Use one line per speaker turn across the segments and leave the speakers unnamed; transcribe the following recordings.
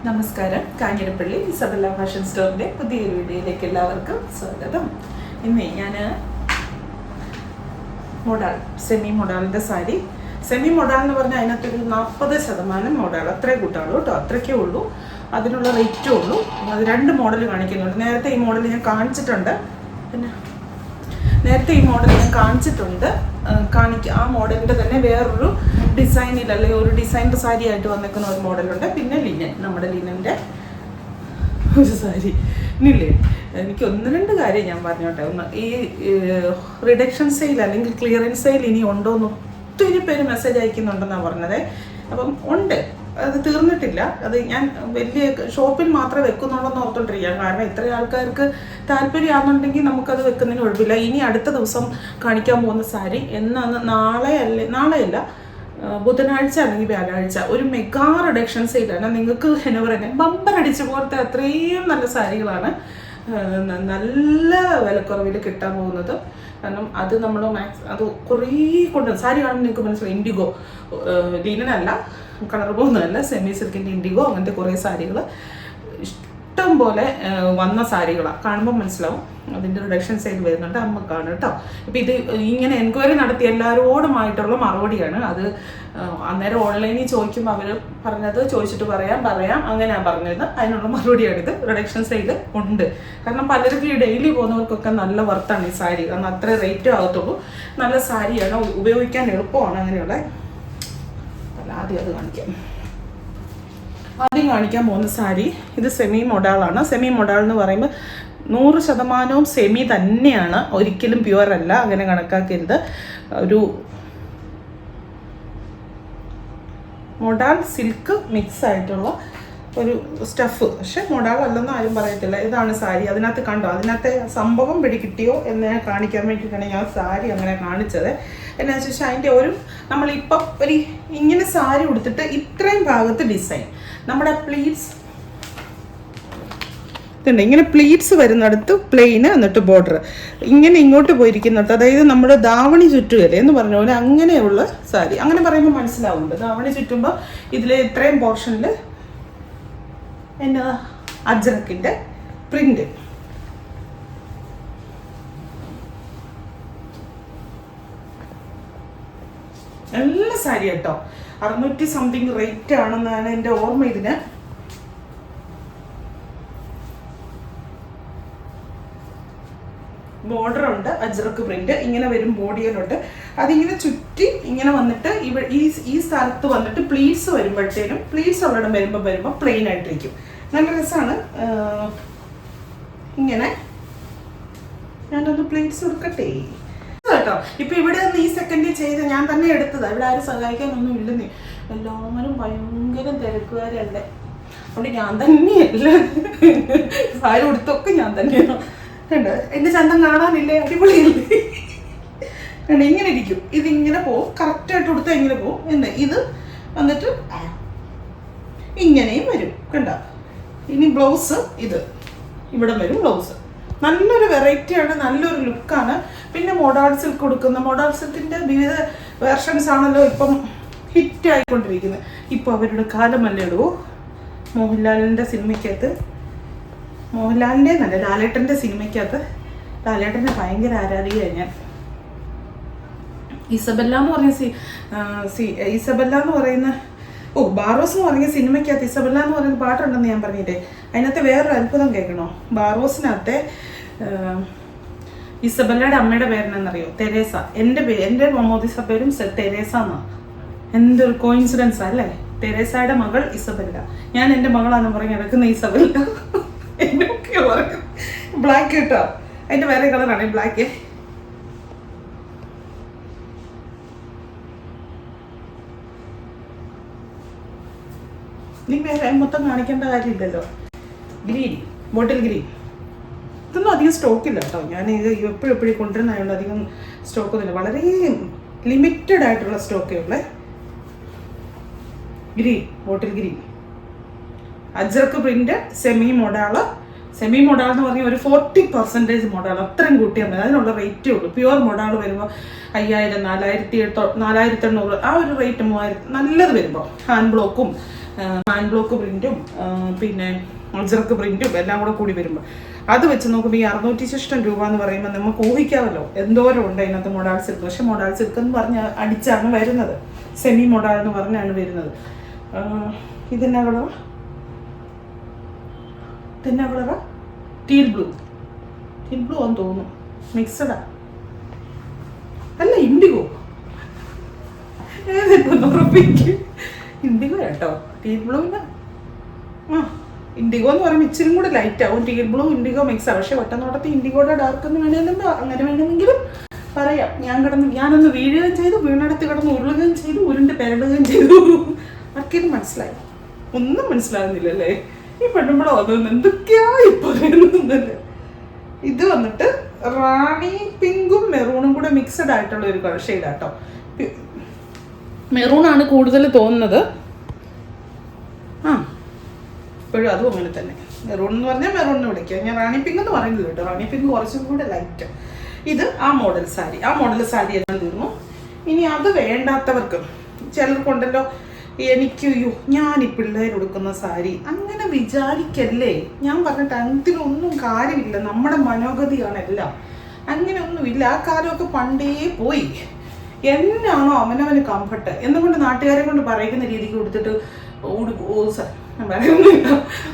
നമസ്കാരം. Kanjirappally Isabella fashion സ്റ്റോറിൻ്റെ പുതിയൊരു വീഡിയോയിലേക്ക് എല്ലാവർക്കും സ്വാഗതം. ഇന്ന് ഞാൻ മൊഡാൾ സെമി മൊഡാളിൻ്റെ സാരി, സെമി മൊഡാൾ എന്ന് പറഞ്ഞാൽ അതിനകത്തൊരു 40% മൊഡാൾ, അത്രേ കൂട്ടാളൂ കേട്ടോ, അത്രയ്ക്കേ ഉള്ളൂ, അതിനുള്ള റേറ്റേ ഉള്ളൂ. അത് 2 മോഡൽ കാണിക്കുന്നുണ്ട്. നേരത്തെ ഈ മോഡൽ ഞാൻ കാണിച്ചിട്ടുണ്ട്, ആ മോഡലിൻ്റെ തന്നെ വേറൊരു ഡിസൈനിൽ അല്ലെങ്കിൽ ഒരു ഡിസൈൻഡ് സാരി ആയിട്ട് വന്നിരിക്കുന്ന ഒരു മോഡലുണ്ട്. പിന്നെ ലിനൻ, നമ്മുടെ ലിനൻ്റെ ഒരു സാരി ഇല്ലേ. എനിക്ക് 1-2 കാര്യം ഞാൻ പറഞ്ഞോട്ടെ. ഒന്ന്, ഈ റിഡക്ഷൻ സെയിൽ അല്ലെങ്കിൽ ക്ലിയറൻസ് സെയിൽ ഇനി ഉണ്ടോ എന്ന് ഒത്തിരി പേര് മെസ്സേജ് അയക്കുന്നുണ്ടെന്നാണ് പറഞ്ഞത്. അപ്പം ഉണ്ട്, അത് തീർന്നിട്ടില്ല. അത് ഞാൻ വലിയ ഷോപ്പിൽ മാത്രമേ വെക്കുന്നുള്ളൂ എന്ന് ഓർത്തോണ്ടിരിക്കുക. കാരണം ഇത്രയും ആൾക്കാർക്ക് താല്പര്യമാണെന്നുണ്ടെങ്കിൽ നമുക്കത് വെക്കുന്നതിന് കുഴപ്പമില്ല. ഇനി അടുത്ത ദിവസം കാണിക്കാൻ പോകുന്ന സാരി എന്നാണ്, നാളെയല്ല, ബുധനാഴ്ച അല്ലെങ്കിൽ വ്യാഴാഴ്ച ഒരു മെഗാ റിഡക്ഷൻ സെയിലാണ്. നിങ്ങൾക്ക് എന്നാ പറയുന്നത്, ബമ്പർ അടിച്ചു പോലത്തെ അത്രയും നല്ല സാരികളാണ് നല്ല വിലക്കുറവിൽ കിട്ടാൻ പോകുന്നത്. കാരണം അത് നമ്മൾ അത് കുറേ കൊണ്ട് സാരി കാണുമ്പോൾ നിങ്ങൾക്ക് മനസ്സിലായി. ഇൻഡിഗോ, ലിനനല്ല, കളർ പോകുന്നതല്ല, സെമി സിൽക്കിൻ്റെ ഇൻഡിഗോ, അങ്ങനത്തെ കുറേ സാരികൾ ഇഷ്ടം പോലെ വന്ന സാരികളാണ്. കാണുമ്പോൾ മനസ്സിലാവും അതിൻ്റെ റിഡക്ഷൻ സെയിൽ വരുന്നുണ്ട്. അമ്മക്കാണ് കേട്ടോ. ഇപ്പം ഇത് ഇങ്ങനെ എൻക്വയറി നടത്തി എല്ലാവരോടുമായിട്ടുള്ള മറുപടിയാണ്. അത് അന്നേരം ഓൺലൈനിൽ ചോദിക്കുമ്പോൾ അവർ പറഞ്ഞത് ചോദിച്ചിട്ട് പറയാം അങ്ങനെയാണ് പറഞ്ഞത്. അതിനുള്ള മറുപടിയാണിത്. റിഡക്ഷൻ സെയിൽ ഉണ്ട്. കാരണം പലർക്കും ഈ ഡെയിലി പോകുന്നവർക്കൊക്കെ നല്ല വർത്താണ് ഈ സാരി. കാരണം അത്ര റേറ്റും ആകത്തുള്ളൂ. നല്ല സാരിയാണ്, ഉപയോഗിക്കാൻ എളുപ്പമാണ്. അങ്ങനെയുള്ള ആദ്യം കാണിക്കാൻ പോകുന്ന സാരി ഇത് സെമി മൊഡാളാണ്. സെമി മൊഡാൾ എന്ന് പറയുമ്പോൾ 100% സെമി തന്നെയാണ്, ഒരിക്കലും പ്യുവർ അല്ല, അങ്ങനെ കണക്കാക്കരുത്. ഒരു മൊഡാൾ സിൽക്ക് മിക്സ് ആയിട്ടുള്ള ഒരു സ്റ്റഫ്, പക്ഷെ മൊഡാൾ അല്ലെന്ന് ആരും പറയത്തില്ല. ഇതാണ് സാരി. അതിനകത്ത് കണ്ടോ, അതിനകത്തെ സംഭവം പിടികിട്ടിയോ എന്ന് കാണിക്കാൻ വേണ്ടിയിട്ടാണ് ഞാൻ സാരി അങ്ങനെ കാണിച്ചത്. എന്നാന്ന് വെച്ചാൽ അതിൻ്റെ ഒരു നമ്മളിപ്പം ഒരു ഇങ്ങനെ സാരി ഉടുത്തിട്ട് ഇത്രയും ഭാഗത്ത് ഡിസൈൻ, നമ്മുടെ പ്ലീറ്റ്സ് ഇതുണ്ട്, ഇങ്ങനെ പ്ലീറ്റ്സ് വരുന്നിടത്ത് പ്ലെയിന്, എന്നിട്ട് ബോർഡർ ഇങ്ങനെ ഇങ്ങോട്ട് പോയിരിക്കുന്നിടത്ത്, അതായത് നമ്മുടെ ധാവണി ചുറ്റുകയല്ലേ എന്ന് പറഞ്ഞ പോലെ അങ്ങനെയുള്ള സാരി. അങ്ങനെ പറയുമ്പോൾ മനസ്സിലാവുന്നുണ്ട്. ധാവണി ചുറ്റുമ്പോൾ ഇതിലെ ഇത്രയും പോർഷനിൽ എന്നാ അജ്രക്കിൻ്റെ പ്രിന്റ്. നല്ല സാരി കേട്ടോ. 600 സംതിങ് റേറ്റ് ആണെന്നാണ് എൻ്റെ ഓർമ്മ. ഇതിന് ബോർഡർ ഉണ്ട്, അജ്രക്ക് പ്രിന്റ് ഇങ്ങനെ വരും, ബോഡിയിലുണ്ട്. അതിങ്ങനെ ചുറ്റി ഇങ്ങനെ വന്നിട്ട് ഈ സ്ഥലത്ത് വന്നിട്ട് പ്ലീറ്റ്സ് വരുമ്പോഴത്തേനും, പ്ലീറ്റ്സ് ഉള്ളിടം വരുമ്പോൾ പ്ലെയിൻ ആയിട്ടിരിക്കും. നല്ല രസമാണ്. ഇങ്ങനെ ഞാനൊന്ന് പ്ലീറ്റ്സ് കൊടുക്കട്ടെ കേട്ടോ. ഇപ്പൊ ഇവിടെ ഒന്ന് ഈ സെക്കൻഡിൽ ചെയ്ത് ഞാൻ തന്നെ എടുത്തതാ. ഇവിടെ ആരും സഹായിക്കാനൊന്നും ഇല്ലെന്നേ, എല്ലാവരും ഭയങ്കര തിരക്കുകാരല്ലേ. അതുകൊണ്ട് ഞാൻ തന്നെയല്ല സാരി ഉടുത്തൊക്കെ ഞാൻ തന്നെയാണ്. കണ്ടോ എന്റെ ചന്തം കാണാനില്ലേ, അടിപൊളിയല്ലേ. കണ്ടോ ഇങ്ങനെ ഇരിക്കും, ഇതിങ്ങനെ പോവും, കറക്റ്റായിട്ട് ഉടുത്താൽ ഇങ്ങനെ പോവും. എന്ന് ഇത് വന്നിട്ട് ഇങ്ങനെയും വരും. കണ്ടോ, ഇനി ബ്ലൗസ് ഇത് ഇവിടെ വരും. ബ്ലൗസ് നല്ലൊരു വെറൈറ്റിയാണ്, നല്ലൊരു ലുക്കാണ്. പിന്നെ മൊഡാൾ സിൽക്ക് കൊടുക്കുന്ന, മൊഡാൾ സിൽക്കിൻ്റെ വിവിധ വേർഷൻസ് ആണല്ലോ ഇപ്പം ഹിറ്റ് ആയിക്കൊണ്ടിരിക്കുന്നത്. ഇപ്പോൾ അവരുടെ കാലമല്ലേ ഇടുവോ. മോഹൻലാലിൻ്റെ സിനിമയ്ക്കകത്ത്, മോഹൻലാലിൻ്റെ നല്ല ലാലേട്ടൻ്റെ സിനിമയ്ക്കകത്ത്, ലാലേട്ടൻ്റെ ഭയങ്കര ആരാധികയാണ് ഞാൻ. ഇസബെല്ല എന്ന് പറയുന്ന ബാറോസ് എന്ന് പറഞ്ഞ സിനിമയ്ക്കകത്ത് ഇസബെല്ല എന്ന് പറയുന്ന പാട്ടുണ്ടെന്ന് ഞാൻ പറഞ്ഞില്ലേ. അതിനകത്ത് വേറൊരു അത്ഭുതം കേൾക്കണോ. ബാറോസിനകത്തെ ഇസബെല്ലയുടെ അമ്മയുടെ പേരെന്നറിയോ, തെരേസ. എൻ്റെ മൊമോദിസ പേരും തെരേസ എന്നാണ്. എന്തൊരു കോയിൻസിഡൻസ് അല്ലേ. തെരേസയുടെ മകൾ ഇസബെല്ല, ഞാൻ എൻ്റെ മകളാണെന്ന് പറഞ്ഞ് നടക്കുന്ന ഇസബെല്ല. എന്നൊക്കെയോ പറയും. ബ്ലാക്ക് കേട്ടോ, അതിൻ്റെ വേറെ കളറാണ് ബ്ലാക്ക്. നീ വേറെ മൊത്തം കാണിക്കേണ്ട കാര്യമില്ലല്ലോ. ഗ്രീൻ, ബോട്ടിൽ ഗ്രീൻ, ഇതൊന്നും അധികം സ്റ്റോക്കില്ല കേട്ടോ. ഞാൻ ഇത് എപ്പോഴും കൊണ്ടുവരുന്നതുകൊണ്ട് അധികം സ്റ്റോക്കൊന്നുമില്ല, വളരെ ലിമിറ്റഡ് ആയിട്ടുള്ള സ്റ്റോക്കേ ഉള്ളേ. Green, bottle green, Ajrakh print, semi modal എന്ന് പറഞ്ഞാൽ ഒരു 40% മൊഡാൾ, അത്രയും കൂട്ടിയാൽ മതി. അതിനുള്ള റേറ്റേ ഉള്ളൂ. പ്യുവർ മൊഡാൾ വരുമ്പോൾ 5000, 4800, ആ ഒരു റേറ്റ്, 3000 നല്ലത് വരുമ്പോൾ ഹാൻഡ് ബ്ലോക്കും ഹാൻഡ് ബ്ലോക്ക് പ്രിൻറ്റും പിന്നെ അജ്രക്ക് പ്രിൻറ്റും എല്ലാം കൂടെ കൂടി വരുമ്പോൾ അത് വെച്ച് നോക്കുമ്പോൾ ഈ 600 രൂപ എന്ന് പറയുമ്പോൾ നമുക്ക് ഊഹിക്കാമല്ലോ എന്തോരം ഉണ്ട് അതിനകത്ത് മൊഡാൾ സിൽക്ക്. പക്ഷെ മൊഡാൾ സിൽക്ക് എന്ന് പറഞ്ഞ് അടിച്ചാണ് വരുന്നത്, സെമി മൊഡാൾ എന്ന് പറഞ്ഞാണ് വരുന്നത്. ഇതെന്നാ കളറാ? ഇതെന്നാ കളറാ? ടീൽ ബ്ലൂ ആണെന്ന് തോന്നുന്നു. മിക്സഡാ അല്ല, ഇൻഡിഗോ. ഏതൊക്കെ ഉറപ്പിക്കും? ഇൻഡിഗോ കേട്ടോ. ടീൽ ബ്ലൂവിന് ഇൻഡിഗോ എന്ന് പറയുമ്പോൾ ഇച്ചിരി കൂടെ ലൈറ്റ് ആവും. ടീൽ ബ്ലൂ ഇൻഡിഗോ മിക്സാണ്. പക്ഷെ ഒറ്റനോട്ടത്തിൽ ഇൻഡിഗോയുടെ ഡാർക്ക് എന്ന് വേണമെങ്കിലും അങ്ങനെ വേണമെങ്കിലും പറയാം. ഞാനൊന്ന് വീഴുകയും ചെയ്തു, വീണടത്ത് കിടന്ന് ഉരുളുകയും ചെയ്തു, ഉരുണ്ട് പെരടുകയും ചെയ്തു. ആർക്കെങ്കിലും മനസ്സിലായി? ഒന്നും മനസ്സിലാകുന്നില്ലല്ലേ? ഈ പെണ്ണുമ്പോഴോ അതൊന്നും എന്തൊക്കെയാ പറയുന്നല്ലേ. ഇത് വന്നിട്ട് റാണി പിങ്കും മെറൂണും കൂടെ മിക്സഡ് ആയിട്ടുള്ള ഒരു കളർ ഷെയ്ഡാട്ടോ. മെറൂണാണ് കൂടുതൽ തോന്നുന്നത്. ഇപ്പോഴും അതും അങ്ങനെ തന്നെ. മെറൂൺ എന്ന് പറഞ്ഞാൽ മെറൂൺ എന്ന് വിളിക്കുക. ഞാൻ റാണി പിങ്ക് എന്ന് പറയുന്നത് കേട്ടോ. റാണി പിങ്ക് കുറച്ചും കൂടെ ലൈറ്റ്. ഇത് ആ മോഡൽ സാരി എല്ലാം തീർന്നു. ഇനി അത് വേണ്ടാത്തവർക്ക് ചിലർക്കുണ്ടല്ലോ, ഞാൻ ഈ പിള്ളേർ കൊടുക്കുന്ന സാരി അങ്ങനെ വിചാരിക്കല്ലേ. ഞാൻ പറഞ്ഞിട്ട് അതിനൊന്നും കാര്യമില്ല. നമ്മുടെ മനോഗതിയാണ് എല്ലാം. അങ്ങനെയൊന്നുമില്ല. ആ കാലമൊക്കെ പണ്ടേ പോയി. എന്നാണോ അവനവന് കംഫർട്ട് എന്നുകൊണ്ട് നാട്ടുകാരെ കൊണ്ട് പറയുന്ന രീതിക്ക് കൊടുത്തിട്ട്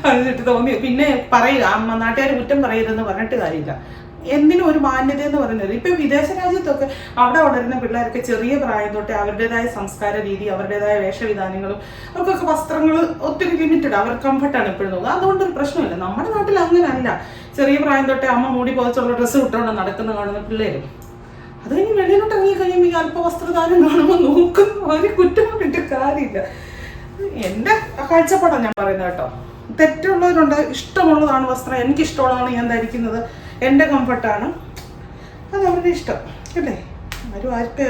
പറഞ്ഞിട്ട് തോന്നി പിന്നെ പറയുക നാട്ടുകാർ കുറ്റം പറയരുതെന്ന് പറഞ്ഞിട്ട് കാര്യമില്ല. എന്തിനും ഒരു മാന്യത എന്ന് പറയുന്നത്. ഇപ്പം വിദേശ രാജ്യത്തൊക്കെ അവിടെ വളരുന്ന പിള്ളേർക്ക് ചെറിയ പ്രായം തൊട്ടേ അവരുടേതായ സംസ്കാര രീതി, അവരുടേതായ വേഷവിധാനങ്ങളും അവർക്കൊക്കെ വസ്ത്രങ്ങൾ ഒത്തിരി ലിമിറ്റഡ്, അവർ കംഫർട്ടാണ് എപ്പോഴും നോക്കുക. അതുകൊണ്ടൊരു പ്രശ്നമില്ല. നമ്മുടെ നാട്ടിൽ അങ്ങനെയല്ല. ചെറിയ പ്രായം തൊട്ടേ അമ്മ മൂടി പോച്ചുള്ള ഡ്രസ്സ് ഇട്ടുകൊണ്ട് നടക്കുന്ന കാണുന്ന പിള്ളേരും അത് കഴിഞ്ഞ് വെളിയിലോട്ട് ഇറങ്ങി കഴിയുമ്പോൾ ഈ അല്പവസ്ത്രദാനം കാണുമ്പോൾ നോക്കുന്ന ഒരു കുറ്റം കൊണ്ടിട്ട് കാര്യമില്ല. എൻ്റെ കാഴ്ചപ്പാടാണ് ഞാൻ പറയുന്നത് കേട്ടോ. തെറ്റുള്ളവരുണ്ട്. ഇഷ്ടമുള്ളതാണ് വസ്ത്രം. എനിക്കിഷ്ടമുള്ളതാണ് ഞാൻ ധരിക്കുന്നത്. എൻ്റെ കംഫർട്ടാണ്. അത് അവരുടെ ഇഷ്ടം അല്ലേ.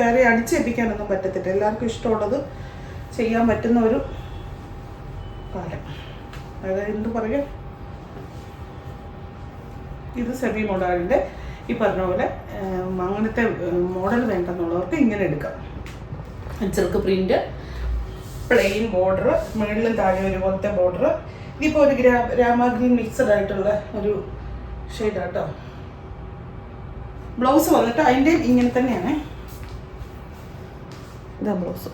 ആരെ അടിച്ചേൽപ്പിക്കാനൊന്നും പറ്റത്തില്ല. എല്ലാവർക്കും ഇഷ്ടമുള്ളത് ചെയ്യാൻ പറ്റുന്ന ഒരു കാലം. അതായത് എന്ത് പറയുക, ഇത് സെമി മോഡലിൻ്റെ ഈ പറഞ്ഞ പോലെ അങ്ങനത്തെ മോഡൽ വേണ്ടെന്നുള്ളവർക്ക് ഇങ്ങനെ എടുക്കാം. അഞ്ചർക്ക് പ്രിന്റ്, പ്ലെയിൻ ബോർഡർ, മുകളിലും താഴെ ഒരു പോലത്തെ ബോർഡർ. ഇതിപ്പോൾ ഒരു രാമ ഗ്രീൻ മിക്സഡ് ആയിട്ടുള്ള ഒരു ഷെയ്ഡാട്ടോ. ബ്ലൗസ് വന്നിട്ട് അതിൻ്റെ ഇങ്ങനെ തന്നെയാണ്. ഇതാ ബ്ലൗസ്.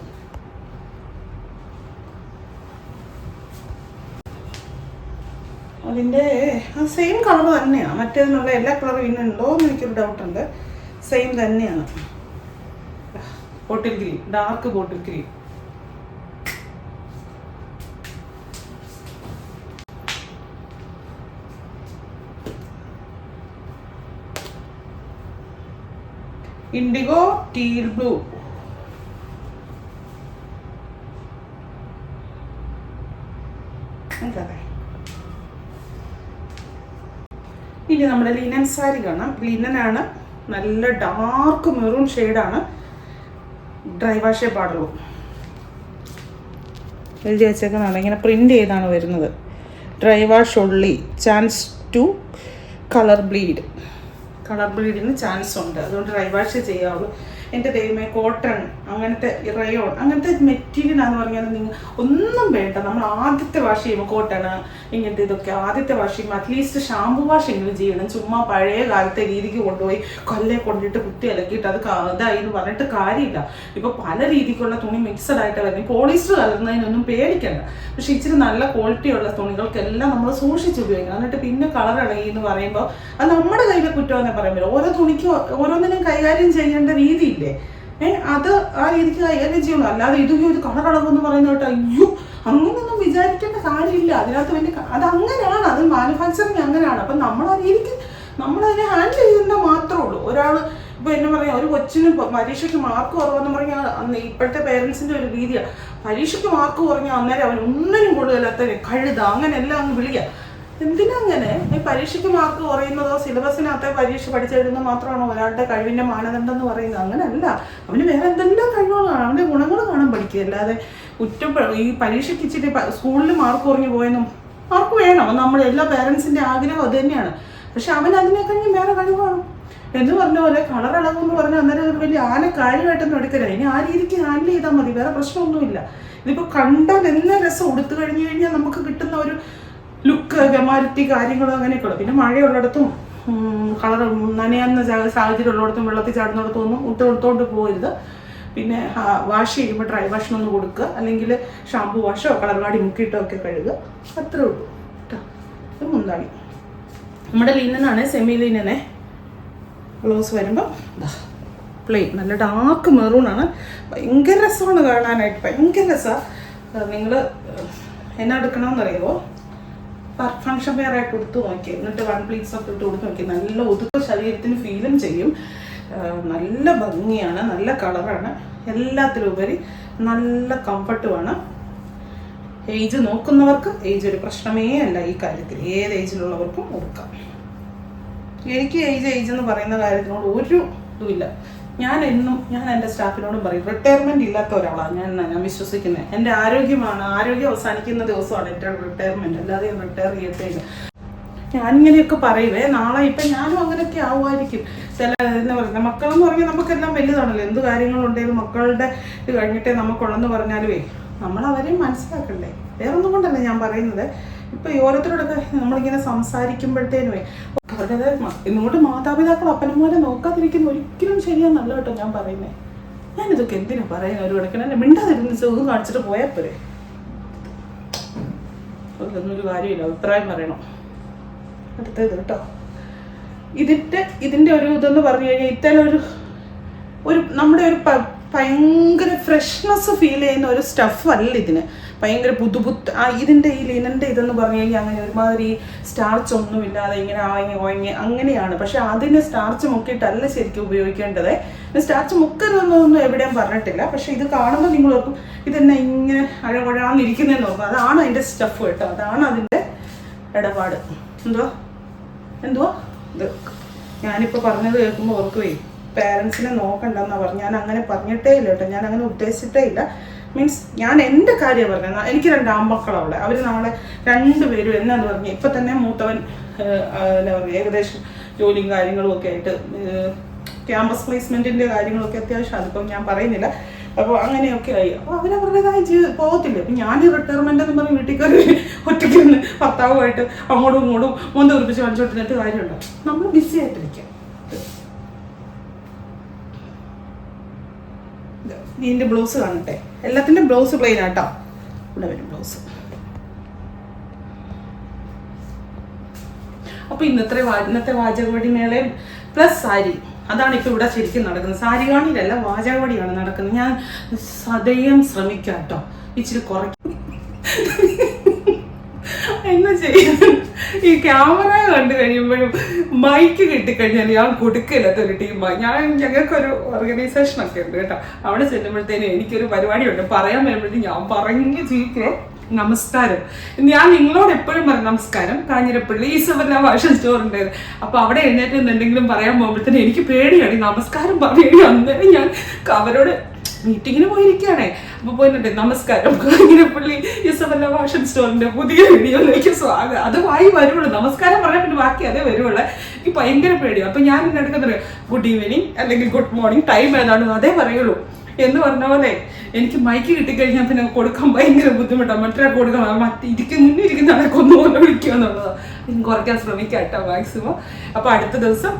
അതിൻ്റെ സെയിം കളർ തന്നെയാണ്. മറ്റേതിനുള്ള എല്ലാ കളറും ഇന്നുണ്ടോ എന്ന് എനിക്കൊരു ഡൗട്ടുണ്ട്. സെയിം തന്നെയാണ്. Bottle green, dark bottle green. IndiGo, teal blue. ഇനി നമ്മുടെ ലിനൻ സാരി കാണാം. ലിനനാണ്, നല്ല ഡാർക്ക് മെറൂൺ ഷെയ്ഡാണ്. ഡ്രൈ വാഷേ പാടുള്ളൂ. എഴുതി വെച്ചേക്കുന്നതാണ്. ഇങ്ങനെ പ്രിൻ്റ് ചെയ്താണ് വരുന്നത്. ഡ്രൈ വാഷ് ഉള്ളി, ചാൻസ് ടു കളർ ബ്ലീഡിന് ചാൻസ് ഉണ്ട്. അതുകൊണ്ട് ഡ്രൈ വാഷ് ചെയ്യാവുള്ളൂ. എൻ്റെ ദൈവമേ, കോട്ടൺ അങ്ങനത്തെ റയോൺ അങ്ങനത്തെ മെറ്റീരിയലാണെന്ന് പറഞ്ഞാൽ നിങ്ങൾ ഒന്നും വേണ്ട. നമ്മൾ ആദ്യത്തെ വാഷ് ചെയ്യുമ്പോൾ കോട്ടൺ ഇങ്ങനത്തെ ഇതൊക്കെ ആദ്യത്തെ വാഷ് ചെയ്യുമ്പോൾ അറ്റ്ലീസ്റ്റ് ഷാമ്പു വാഷ് എങ്കിലും ചെയ്യണം. ചുമ്മാ പഴയ കാലത്തെ രീതിക്ക് കൊണ്ടുപോയി കൊല്ലെ കൊണ്ടിട്ട് കുത്തി ഇലക്കിയിട്ട് അത് ഇതായി എന്ന് പറഞ്ഞിട്ട് കാര്യമില്ല. ഇപ്പോൾ പല രീതിക്കുള്ള തുണി മിക്സഡ് ആയിട്ട് വരുന്നത്. പോളിസ്റ്റർ കലർന്നതിനൊന്നും പേടിക്കണ്ട. പക്ഷെ ഇച്ചിരി നല്ല ക്വാളിറ്റിയുള്ള തുണികൾക്കെല്ലാം നമ്മൾ സൂക്ഷിച്ച് ഉപയോഗിക്കണം. എന്നിട്ട് പിന്നെ കളർ ഇളകി എന്ന് പറയുമ്പോൾ അത് നമ്മുടെ കയ്യിലെ കുറ്റമെന്നേ പറയാൻ പറ്റും. ഓരോ തുണിക്കും ഓരോന്നിനും കൈകാര്യം ചെയ്യേണ്ട രീതിയില്ലേ, അത് ആ രീതിക്ക് കൈകാര്യം ചെയ്യണം. അല്ലാതെ ഇത് കളർ ഇളകുമെന്ന് പറയുന്ന കേട്ടോ, അയ്യോ അങ്ങനെയൊന്നും വിചാരിക്കേണ്ട കാര്യമില്ല. അതിനകത്ത് വലിയ അത് അങ്ങനെയാണ്, അത് മാനുഫാക്ചറിങ് അങ്ങനെയാണ്. അപ്പം നമ്മൾ ആ രീതിക്ക് നമ്മളതിനെ ഹാൻഡിൽ ചെയ്യേണ്ട മാത്രമേ ഉള്ളൂ. ഒരാൾ ഇപ്പോൾ എന്നെ പറയാം, ഒരു കൊച്ചിന് പരീക്ഷയ്ക്ക് മാർക്ക് കുറവെന്ന് പറഞ്ഞാൽ അന്ന് ഇപ്പോഴത്തെ പേരൻസിൻ്റെ ഒരു രീതിയാണ്. പരീക്ഷയ്ക്ക് മാർക്ക് കുറഞ്ഞാൽ അന്നേരം അവൻ ഒന്നിനും കൂടുതലത്തന്നെ കഴുത അങ്ങനെയെല്ലാം അങ്ങ് വിളിക്കുക. എന്തിനാ അങ്ങനെ? ഈ പരീക്ഷയ്ക്ക് മാർക്ക് കുറയുന്നതോ സിലബസിനകത്തെ പരീക്ഷ പഠിച്ചെഴുതുന്നത് മാത്രമാണോ ഒരാളുടെ കഴിവിൻ്റെ മാനദണ്ഡം എന്ന് പറയുന്നത്? അങ്ങനെയല്ല. അവന് വേറെ എന്തെല്ലാം കഴിവുകളാണ്, അവൻ്റെ ഗുണങ്ങൾ കാണാൻ പഠിക്കുക. അല്ലാതെ ഈ പരീക്ഷയ്ക്ക് ഇച്ചിരി സ്കൂളിൽ മാർക്ക് കുറഞ്ഞു പോയെന്നും മാർക്ക് വേണം. നമ്മുടെ എല്ലാ പേരൻസിൻ്റെ ആഗ്രഹം അത് തന്നെയാണ്. പക്ഷെ അവൻ അതിനെ കഴിഞ്ഞ് വേറെ കഴിവാണ്. എന്ന് പറഞ്ഞ പോലെ കളർ ഇളകുമെന്ന് പറഞ്ഞാൽ അന്നേരം ഒരു വലിയ കാര്യമായിട്ടൊന്നും എടുക്കരുത്. ഇനി ആ രീതിക്ക് ഹാൻഡിൽ ചെയ്താൽ മതി, വേറെ പ്രശ്നമൊന്നുമില്ല. ഇതിപ്പോൾ കണ്ടാൽ എല്ലാ രസം ഉടുത്തു കഴിഞ്ഞ് കഴിഞ്ഞാൽ നമുക്ക് കിട്ടുന്ന ഒരു ലുക്ക്, ഗമാരിറ്റി കാര്യങ്ങളും അങ്ങനെയൊക്കെയുള്ളൂ. പിന്നെ മഴയുള്ളിടത്തും കളർ നനയാവുന്ന സാഹചര്യം ഉള്ളിടത്തും വെള്ളത്തിൽ ചാടുന്നിടത്തും ഒന്നും ഉടുത്തോണ്ട് പോകരുത്. പിന്നെ വാഷ് ചെയ്യുമ്പോൾ ഡ്രൈ വാഷിനൊന്ന് കൊടുക്കുക, അല്ലെങ്കിൽ ഷാമ്പു വാഷോ കളർ കാടി മുക്കിയിട്ടോ ഒക്കെ കഴുകുക. അത്രേ ഉള്ളൂ കേട്ടോ. ഇത് മുന്താണി നമ്മുടെ ലീനനാണ്, സെമി ലീനനെ. ബ്ലൗസ് വരുമ്പോൾ പ്ലെയിൻ, നല്ല ഡാർക്ക് മെറൂണാണ്. ഭയങ്കര രസമാണ് കാണാനായിട്ട്, ഭയങ്കര രസമാണ്. നിങ്ങൾ എന്നാ എടുക്കണമെന്നറിയുമോ, ഫങ്ഷൻ വെയർ ആയിട്ട് കൊടുത്തു നോക്കി, എന്നിട്ട് 1 പ്ലീറ്റ്സ് ഒക്കെ ഇട്ട് കൊടുത്ത് നോക്കി. നല്ല ഒതുക്ക ശരീരത്തിന് ഫീലും ചെയ്യും, നല്ല ഭംഗിയാണ്, നല്ല കളറാണ്, എല്ലാത്തിലുപരി നല്ല കംഫർട്ടുമാണ്. ഏജ് നോക്കുന്നവർക്ക് ഏജ് ഒരു പ്രശ്നമേ അല്ല ഈ കാര്യത്തിൽ, ഏത് ഏജിലുള്ളവർക്കും കൊടുക്കാം. എനിക്ക് ഏജ് എന്ന് പറയുന്ന കാര്യത്തിനോട് ഒരു ഇതുമില്ല. ഞാൻ എൻ്റെ സ്റ്റാഫിനോടും പറയും, റിട്ടയർമെൻറ്റ് ഇല്ലാത്ത ഒരാളാണ് ഞാൻ വിശ്വസിക്കുന്നത്. എൻ്റെ ആരോഗ്യം അവസാനിക്കുന്ന ദിവസമാണ് എൻ്റെ റിട്ടയർമെൻറ്റ്, അല്ലാതെ ഞാൻ റിട്ടയർ ചെയ്യത്തേയില്ല. ഞാനിങ്ങനെയൊക്കെ പറയുവേ, നാളെ ഇപ്പം ഞാനും അങ്ങനെയൊക്കെ ആവുമായിരിക്കും. ചില എന്താ പറയുക, മക്കളെന്ന് പറഞ്ഞാൽ നമുക്കെല്ലാം വലുതാണല്ലോ, എന്ത് കാര്യങ്ങളുണ്ടെങ്കിലും മക്കളുടെ ഇത് കഴിഞ്ഞിട്ടേ നമുക്കുള്ളെന്ന് പറഞ്ഞാലുവേ നമ്മൾ അവരെയും മനസ്സിലാക്കണ്ടേ. വേറൊന്നും കൊണ്ടല്ല ഞാൻ പറയുന്നത്. ഇപ്പം ഈ ഓരോരുത്തരോടൊക്കെ നമ്മളിങ്ങനെ സംസാരിക്കുമ്പോഴത്തേനുവേ അവരുടെ ഇങ്ങോട്ട് മാതാപിതാക്കൾ അപ്പനമ്മോനെ നോക്കാതിരിക്കുന്ന ഒരിക്കലും ശരിയാന്നല്ല കേട്ടോ ഞാൻ പറയുന്നത്. ഞാനിതൊക്കെ എന്തിനാ പറയുന്നത്, ഒരു കണക്കിന് എന്നെ മിണ്ടാതിരുന്ന് സുഖം കാണിച്ചിട്ട് പോയാൽ പോരെ. അതൊന്നും ഒരു കാര്യമില്ല, അഭിപ്രായം പറയണം. അടുത്തത് കേട്ടോ, ഇതിൻ്റെ ഒരു ഇതെന്ന് പറഞ്ഞു കഴിഞ്ഞാൽ ഇത്തരം ഒരു നമ്മുടെ ഒരു ഭയങ്കര ഫ്രഷ്നെസ് ഫീൽ ചെയ്യുന്ന ഒരു സ്റ്റഫ് അല്ല ഇതിന്. ഭയങ്കര ഇതിൻ്റെ ഈ ലിനൻ്റെ ഇതെന്ന് പറഞ്ഞു കഴിഞ്ഞാൽ അങ്ങനെ ഒരുമാതിരി സ്റ്റാർച്ച് ഒന്നുമില്ലാതെ ഇങ്ങനെ ഓങ്ങി അങ്ങനെയാണ്. പക്ഷെ അതിന് സ്റ്റാർച്ച് മുക്കിയിട്ടല്ല ശരിക്കും ഉപയോഗിക്കേണ്ടത്. സ്റ്റാർച്ച് മുക്കരുതെന്നൊന്നും എവിടെയും പറഞ്ഞിട്ടില്ല. പക്ഷെ ഇത് കാണുമ്പോൾ നിങ്ങൾ ഓർക്കും ഇതെന്നെ ഇങ്ങനെ അഴകൊഴാന്നിരിക്കുന്നതെന്ന് ഓർക്കും. അതാണ് അതിൻ്റെ സ്റ്റഫ് കേട്ടോ, അതാണ് അതിൻ്റെ ഇടപാട്. എന്തുവാ ഇത് ഞാനിപ്പോൾ പറഞ്ഞത് കേൾക്കുമ്പോൾ ഓർക്കുവേ, പേരൻസിനെ നോക്കണ്ടെന്നാണ് പറഞ്ഞു. ഞാൻ അങ്ങനെ പറഞ്ഞിട്ടേ ഇല്ല കേട്ടോ, ഞാൻ അങ്ങനെ ഉദ്ദേശിച്ചിട്ടേ ഇല്ല. മീൻസ് ഞാൻ എൻ്റെ കാര്യം പറഞ്ഞത്. എനിക്ക് 2 ആൺമക്കളവിടെ, അവർ നാളെ 2 പേരും എന്നാന്ന് പറഞ്ഞു. ഇപ്പം തന്നെ മൂത്തവൻ എന്താ പറയുക, ഏകദേശം ജോലിയും കാര്യങ്ങളും ഒക്കെ ആയിട്ട് ക്യാമ്പസ് പ്ലേസ്മെൻറ്റിൻ്റെ കാര്യങ്ങളൊക്കെ അത്യാവശ്യം, അതിപ്പം ഞാൻ പറയുന്നില്ല. അപ്പോൾ അങ്ങനെയൊക്കെ ആയി. അപ്പോൾ അവരവരുടേതായ പോകത്തില്ല. അപ്പം ഞാൻ റിട്ടയർമെൻ്റ് എന്ന് പറഞ്ഞ് വീട്ടിൽ കയറി ഒറ്റയ്ക്ക് നിന്ന് ഭർത്താവുമായിട്ട് അങ്ങോട്ടും ഇങ്ങോട്ടും മുന്തുറിപ്പിച്ച് കാണിച്ചോട്ടിട്ട് കാര്യമുണ്ടോ? നമ്മൾ ബിസി ആയിട്ടിരിക്കാം. ഇതിൻ്റെ ബ്ലൗസ് കാണട്ടെ, എല്ലാത്തിൻ്റെ ബ്ലൗസ് പ്ലെയിൻ ആട്ടോ. ഇവിടെ വരും ബ്ലൗസ്. അപ്പോൾ ഇന്നത്തെ വാചകവടി മേളയും പ്ലസ് സാരി, അതാണ് ഇപ്പോൾ ഇവിടെ ശരിക്കും നടക്കുന്നത്. സാരി കാണിയിലല്ല, വാചകവടിയാണ് നടക്കുന്നത്. ഞാൻ സദയം ശ്രമിക്കാം കേട്ടോ, ഇച്ചിരി കുറയ്ക്കും. എന്നാ ചെയ്യാൻ, ഈ ക്യാമറ കണ്ടു കഴിയുമ്പോഴും മൈക്ക് കിട്ടിക്കഴിഞ്ഞാൽ ഞാൻ കൊടുക്കില്ലാത്തൊരു ടീമാണ്. ഞങ്ങൾക്കൊരു ഓർഗനൈസേഷനൊക്കെ ഉണ്ട് കേട്ടോ. അവിടെ ചെല്ലുമ്പോഴത്തേനും എനിക്കൊരു പരിപാടിയുണ്ട്, പറയാൻ വരുമ്പോഴത്തേക്കും ഞാൻ പറഞ്ഞു ചീക്കേ നമസ്കാരം. ഞാൻ നിങ്ങളോട് എപ്പോഴും പറയും നമസ്കാരം. കാഞ്ഞിരപ്പള്ളി ഈസവല്ല ഫാഷൻ സ്റ്റോർ ഉണ്ടായത്. അപ്പോൾ അവിടെ എഴുന്നേറ്റ് എന്തെങ്കിലും പറയാൻ പോകുമ്പോഴത്തേനും എനിക്ക് പേടിയാണ്, നമസ്കാരം പറയുകയും അന്നേരം ഞാൻ അവരോട് മീറ്റിങ്ങിന് പോയിരിക്കുകയാണേ. അപ്പോൾ പോയിട്ടുണ്ട്, നമസ്കാരം, കാഞ്ഞിരപ്പള്ളി ഈസവല്ല ഫാഷൻ സ്റ്റോറിൻ്റെ പുതിയ വീഡിയോയിലേക്ക് സ്വാഗതം. അത് വരുള്ളൂ, നമസ്കാരം പറയാൻ പിന്നെ ബാക്കി അതേ വരുള്ളൂ. എനിക്ക് ഭയങ്കര പേടിയാണ്. അപ്പോൾ ഞാൻ ഇതിനടുക്കുന്നത് ഗുഡ് ഈവനിങ് അല്ലെങ്കിൽ ഗുഡ് മോർണിംഗ്, ടൈം ഏതാണ് അതേ പറയുള്ളൂ എന്ന് പറഞ്ഞ പോലെ. എനിക്ക് മൈക്ക് കിട്ടിക്കഴിഞ്ഞാൽ പിന്നെ കൊടുക്കാൻ ഭയങ്കര ബുദ്ധിമുട്ടാണ്. മറ്റൊരാൾക്ക് കൊടുക്കണം, മുന്നിരിക്കുന്ന ആളെ കൊന്നുപോലെ വിളിക്കുക എന്നുള്ളതാണ്. കുറയ്ക്കാൻ ശ്രമിക്കാം കേട്ടോ മാക്സിമം. അപ്പോൾ അടുത്ത ദിവസം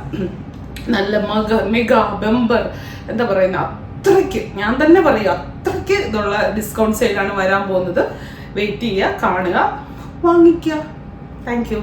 നല്ല മെഗാ ബമ്പർ എന്താ പറയുന്ന അത്രയ്ക്ക്, ഞാൻ തന്നെ പറയുക, അത്രയ്ക്ക് ഇതുള്ള ഡിസ്കൗണ്ട് സെയിലാണ് വരാൻ പോകുന്നത്. വെയിറ്റ് ചെയ്യുക, കാണുക, വാങ്ങിക്കുക. Thank you.